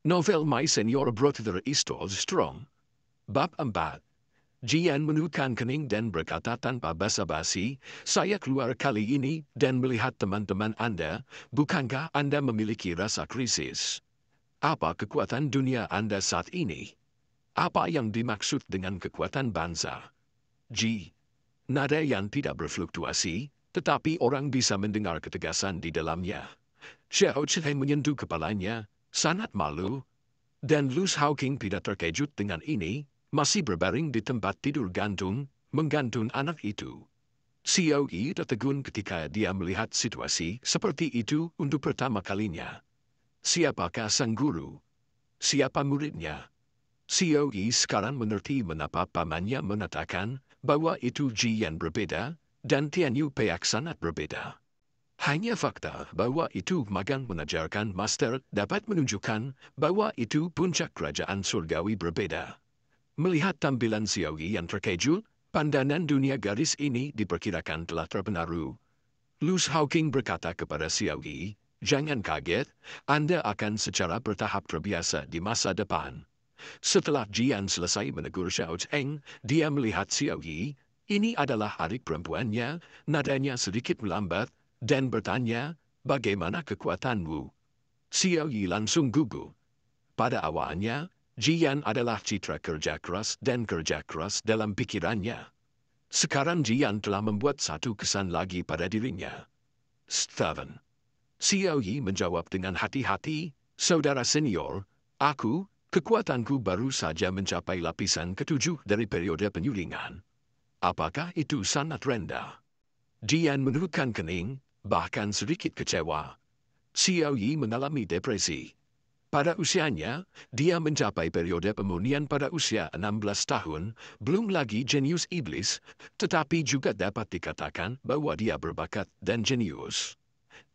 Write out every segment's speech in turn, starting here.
Novel My Senior Brother Istol Strong. Bab 4. Jian menundukkan kening dan berkata tanpa basa-basi, saya keluar kali ini dan melihat teman-teman Anda, bukankah Anda memiliki rasa krisis? Apa kekuatan dunia Anda saat ini? Apa yang dimaksud dengan kekuatan bangsa? Ji. Nada yang tidak berfluktuasi, tetapi orang bisa mendengar ketegasan di dalamnya. Xiao Chihai menyentuh kepalanya, sangat malu. Dan Lu Shaoqing tidak terkejut dengan ini, masih berbaring di tempat tidur gantung, menggantung anak itu. Xiao Yi tertegun ketika dia melihat situasi seperti itu untuk pertama kalinya. Siapakah sang guru? Siapa muridnya? Xiao Yi sekarang mengerti mengapa pamannya mengatakan bahwa itu Ji yang berbeda, dan Tian Yu Peak sangat berbeda. Hanya fakta bahwa itu magang mengajarkan master dapat menunjukkan bahwa itu puncak kerajaan surgawi berbeda. Melihat tampilan Xiao Yi yang terkejut, pandangan dunia garis ini diperkirakan telah terpengaruh. Lu Shaoqing berkata kepada Xiao Yi, jangan kaget, Anda akan secara bertahap terbiasa di masa depan. Setelah Jian selesai menegur Xiao Cheng, dia melihat Xiao Yi, ini adalah adik perempuannya, nadanya sedikit melambat, dan bertanya, bagaimana kekuatanmu? Xiao Yi langsung gugup. Pada awalnya, Jian adalah citra kerja keras dan kerja keras dalam pikirannya. Sekarang Jian telah membuat satu kesan lagi pada dirinya. Steven. Xiao Yi menjawab dengan hati-hati, saudara senior, kekuatanku baru saja mencapai lapisan ketujuh dari periode penyulingan. Apakah itu sangat rendah? Jian menundukkan kening, bahkan sedikit kecewa. Xiao Yi mengalami depresi. Pada usianya, dia mencapai periode pemulihan pada usia 16 tahun, belum lagi jenius iblis, tetapi juga dapat dikatakan bahwa dia berbakat dan jenius.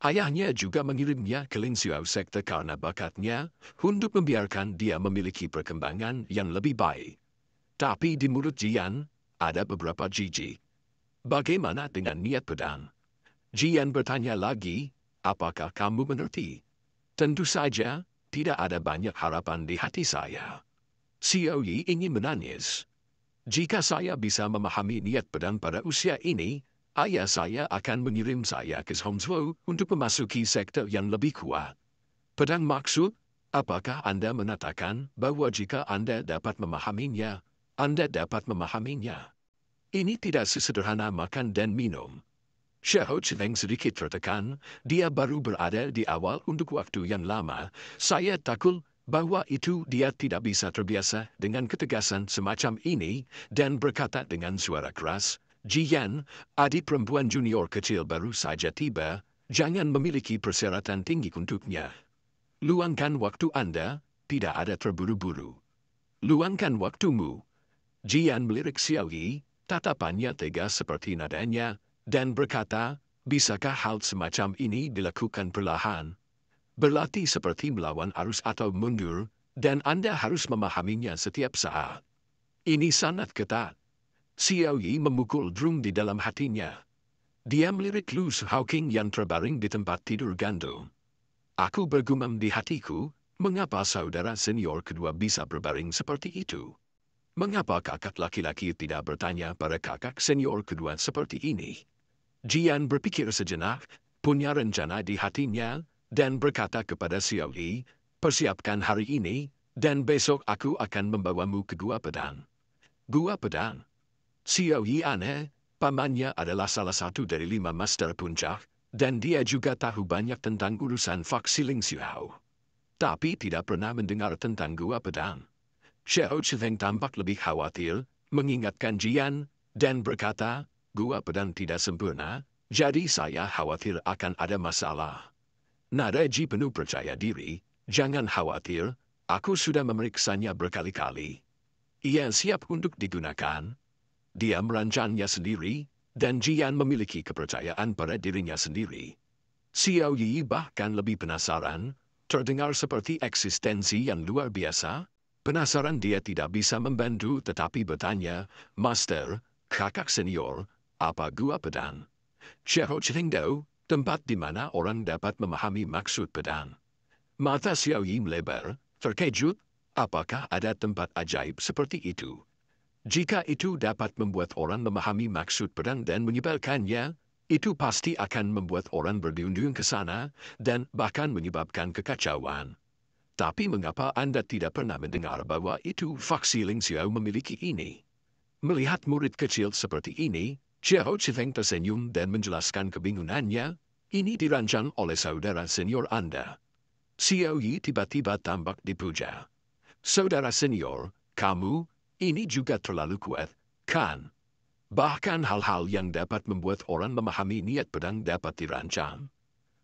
Ayahnya juga mengirimnya ke Linxiao sekte karena bakatnya, untuk membiarkan dia memiliki perkembangan yang lebih baik. Tapi di mulut Jian, ada beberapa jijik. Bagaimana dengan niat pedang? Jian bertanya lagi, apakah kamu mengerti? Tentu saja, tidak ada banyak harapan di hati saya. Xiao Yi ingin menangis. Jika saya bisa memahami niat pedang pada usia ini, ayah saya akan mengirim saya ke Hongzhou untuk memasuki sekte yang lebih kuat. Pedang maksud, apakah Anda mengatakan bahwa jika Anda dapat memahaminya, Anda dapat memahaminya? Ini tidak sesederhana makan dan minum. Xiao Cheng sedikit tertekan, dia baru berada di awal untuk waktu yang lama, saya takut bahwa itu dia tidak bisa terbiasa dengan ketegasan semacam ini, dan berkata dengan suara keras, Jian, adik perempuan junior kecil baru saja tiba, jangan memiliki persyaratan tinggi untuknya. Luangkan waktu Anda, tidak ada terburu-buru. Luangkan waktumu. Jian melirik Xiao Yi, tatapannya tegas seperti nadanya, dan berkata, bisakah hal semacam ini dilakukan perlahan? Berlatih seperti melawan arus atau mundur, dan Anda harus memahaminya setiap saat. Ini sangat ketat. Xiao Yi memukul drum di dalam hatinya. Dia melirik Lu Shaoqing yang terbaring di tempat tidur gantung. Aku bergumam di hatiku, mengapa saudara senior kedua bisa berbaring seperti itu? Mengapa kakak laki-laki tidak bertanya pada kakak senior kedua seperti ini? Jian berpikir sejenak, punya rencana di hatinya, dan berkata kepada Xiao Yi, persiapkan hari ini, dan besok aku akan membawamu ke Gua Pedang. Gua Pedang. Xiao Yi aneh, pamannya adalah salah satu dari 5 master puncak, dan dia juga tahu banyak tentang urusan faksi Linxiao. Tapi tidak pernah mendengar tentang Gua Pedang. Xiao Cheng tampak lebih khawatir, mengingatkan Jian, dan berkata, Gua Pedang tidak sempurna, jadi saya khawatir akan ada masalah. Nada Ji penuh percaya diri, jangan khawatir, aku sudah memeriksanya berkali-kali. Ia siap untuk digunakan. Dia merancangnya sendiri, dan Jian memiliki kepercayaan pada dirinya sendiri. Xiao Yi bahkan lebih penasaran, terdengar seperti eksistensi yang luar biasa. Penasaran dia tidak bisa membantu tetapi bertanya, Master, kakak senior, apa Gua Pedang? Xiao Cheng tahu, tempat di mana orang dapat memahami maksud pedang. Mata Xiao Yi melebar, Terkejut, apakah ada tempat ajaib seperti itu? Jika itu dapat membuat orang memahami maksud pedang dan menyebarkannya, itu pasti akan membuat orang berdiam-diam ke sana dan bahkan menyebabkan kekacauan. Tapi mengapa Anda tidak pernah mendengar bahwa itu faksi Ling Xiao memiliki ini? Melihat murid kecil seperti ini, Xiao Chifeng tersenyum dan menjelaskan kebingungannya. Ini dirancang oleh saudara senior Anda. Xiao Yi tiba-tiba tampak dipuja. Saudara senior, kamu, ini juga terlalu kuat, kan? Bahkan hal-hal yang dapat membuat orang memahami niat pedang dapat dirancang.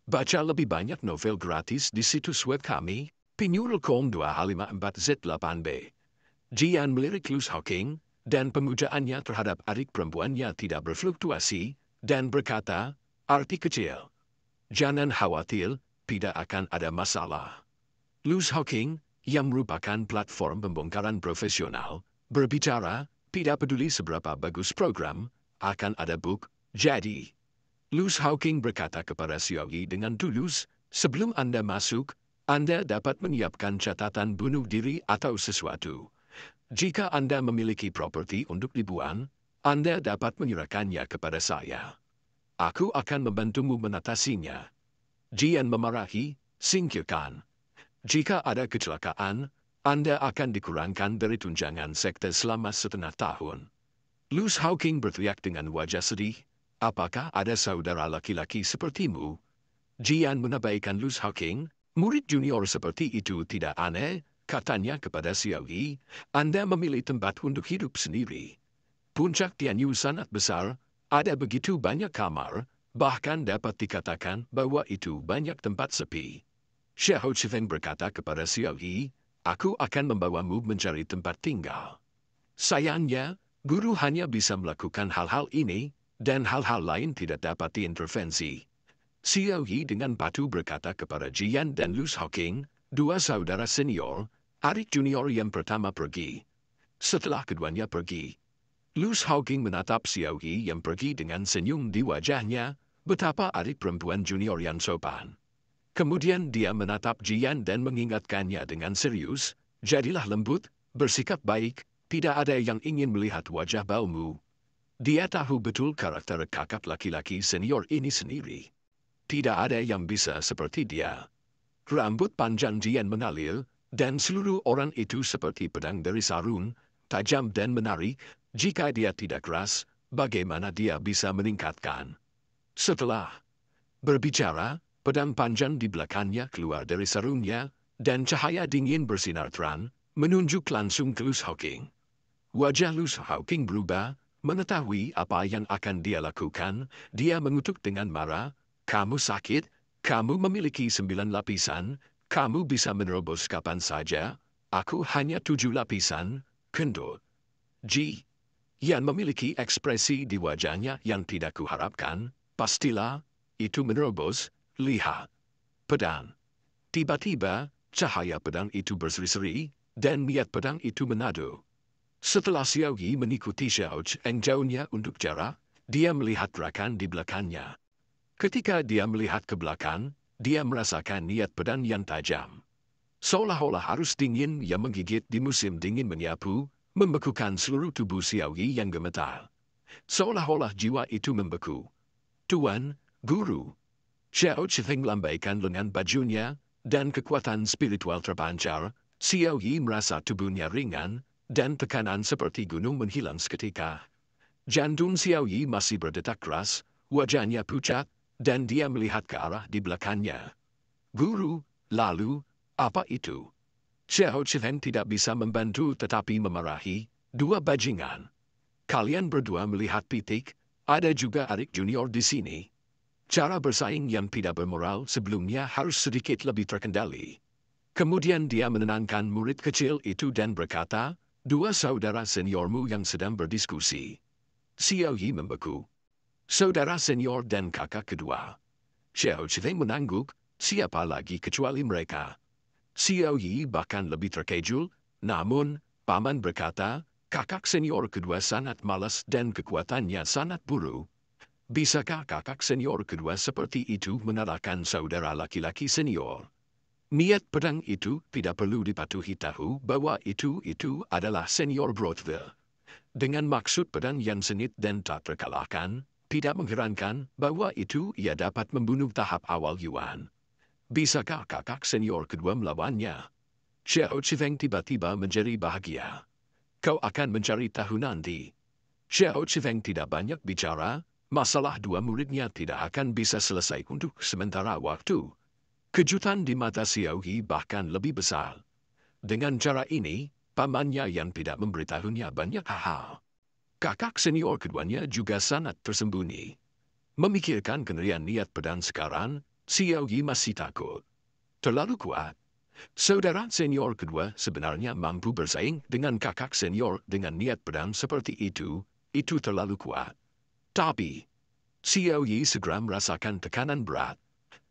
Baca lebih banyak novel gratis di situs web kami, Pinyurulkom 254Z8B. Jian melirik Luz Hawking, dan pemujaannya terhadap adik perempuannya tidak berfluktuasi, dan berkata, arti kecil. Jangan khawatir, tidak akan ada masalah. Luz Hawking, yang merupakan platform pembongkaran profesional, berbicara, tidak peduli seberapa bagus program, akan ada bug, jadi. Luz Hawking berkata kepada Xiao Yi dengan tulus, sebelum Anda masuk, Anda dapat menyiapkan catatan bunuh diri atau sesuatu. Jika Anda memiliki properti untuk dibuang, Anda dapat menyerahkannya kepada saya. Aku akan membantumu menatasinya. Jian memarahi, singkirkan. Jika ada kecelakaan, Anda akan dikurangkan dari tunjangan sekte selama setengah tahun. Luz Hawking berteriak dengan wajah sedih, apakah ada saudara laki-laki sepertimu? Jian menabaikan Luz Hawking, murid junior seperti itu tidak aneh, katanya kepada Xiao Yi, Anda memilih tempat untuk hidup sendiri. Puncak Tianyu sangat besar, ada begitu banyak kamar, bahkan dapat dikatakan bahwa itu banyak tempat sepi. Xiao Chifeng berkata kepada Xiao Yi, aku akan membawamu mencari tempat tinggal. Sayangnya, guru hanya bisa melakukan hal-hal ini, dan hal-hal lain tidak dapat diintervensi. Xiao Yi dengan patuh berkata kepada Jian dan Luz Hawking, dua saudara senior, adik junior yang pertama pergi. Setelah keduanya pergi, Luz Hawking menatap Xiao Yi yang pergi dengan senyum di wajahnya, betapa adik perempuan junior yang sopan. Kemudian dia menatap Jian dan mengingatkannya dengan serius, jadilah lembut, bersikap baik, tidak ada yang ingin melihat wajah baumu. Dia tahu betul karakter kakak laki-laki senior ini sendiri. Tidak ada yang bisa seperti dia. Rambut panjang Jian mengalir, dan seluruh orang itu seperti pedang dari sarung, tajam dan menarik. Jika dia tidak keras, bagaimana dia bisa meningkatkan? Setelah berbicara, pedang panjang di belakangnya keluar dari sarungnya, dan cahaya dingin bersinar terang, menunjuk langsung ke Luz Hawking. Wajah Luz Hawking berubah, mengetahui apa yang akan dia lakukan, dia mengutuk dengan marah, kamu sakit, kamu memiliki 9 lapisan, kamu bisa menerobos kapan saja, aku hanya 7 lapisan, kendor. Yang memiliki ekspresi di wajahnya yang tidak kuharapkan, pastilah, itu menerobos, lihat. Pedang. Tiba-tiba, cahaya pedang itu berseri-seri, dan niat pedang itu menado. Setelah Xiao Yi mengikuti Xiao Cheng jauhnya untuk jarak, dia melihat gerakan di belakangnya. Ketika dia melihat ke belakang, dia merasakan niat pedang yang tajam. Seolah-olah harus dingin yang menggigit di musim dingin menyapu, membekukan seluruh tubuh Xiao Yi yang gemetar. Seolah-olah jiwa itu membeku. Tuan, Guru. Xiao Chifeng lambaikan lengan bajunya, dan kekuatan spiritual terpancar. Xiao Yi merasa tubuhnya ringan, dan tekanan seperti gunung menghilang seketika. Jantung Xiao Yi masih berdetak keras, wajahnya pucat, dan dia melihat ke arah di belakangnya. Guru, lalu, apa itu? Xiao Chifeng tidak bisa membantu tetapi memarahi, dua bajingan. Kalian berdua melihat pitik, ada juga adik junior di sini. Cara bersaing yang tidak bermoral sebelumnya harus sedikit lebih terkendali. Kemudian dia menenangkan murid kecil itu dan berkata, dua saudara seniormu yang sedang berdiskusi. Xiao Yi membeku. Saudara senior dan kakak kedua. Xiao Chifeng mengangguk, siapa lagi kecuali mereka? Xiao Yi bahkan lebih terkejut, namun, paman berkata, kakak senior kedua sangat malas dan kekuatannya sangat buruk. Bisakah kakak senior kedua seperti itu mengalahkan saudara laki-laki senior? Niat pedang itu tidak perlu dipatuhi, tahu bahwa itu adalah Senior Broadville. Dengan maksud pedang yang sengit dan tak terkalahkan, tidak mengherankan bahwa ia dapat membunuh tahap awal Yuan. Bisakah kakak senior kedua melawannya? Xiao Chifeng tiba-tiba menjadi bahagia. Kau akan mencari tahu nanti. Xiao Chifeng tidak banyak bicara, masalah dua muridnya tidak akan bisa selesai untuk sementara waktu. Kejutan di mata Xiao Yi bahkan lebih besar. Dengan cara ini, pamannya yang tidak memberitahunya banyak hal. Kakak senior keduanya juga sangat tersembunyi. Memikirkan kengerian niat pedang sekarang, Xiao Yi masih takut. Terlalu kuat. Saudara senior kedua sebenarnya mampu bersaing dengan kakak senior dengan niat pedang seperti itu terlalu kuat. Tapi, Xiao Yi segera merasakan tekanan berat.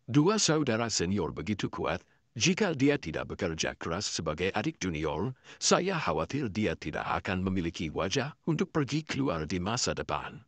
Dua saudara senior begitu kuat, jika dia tidak bekerja keras sebagai adik junior, saya khawatir dia tidak akan memiliki wajah untuk pergi keluar di masa depan.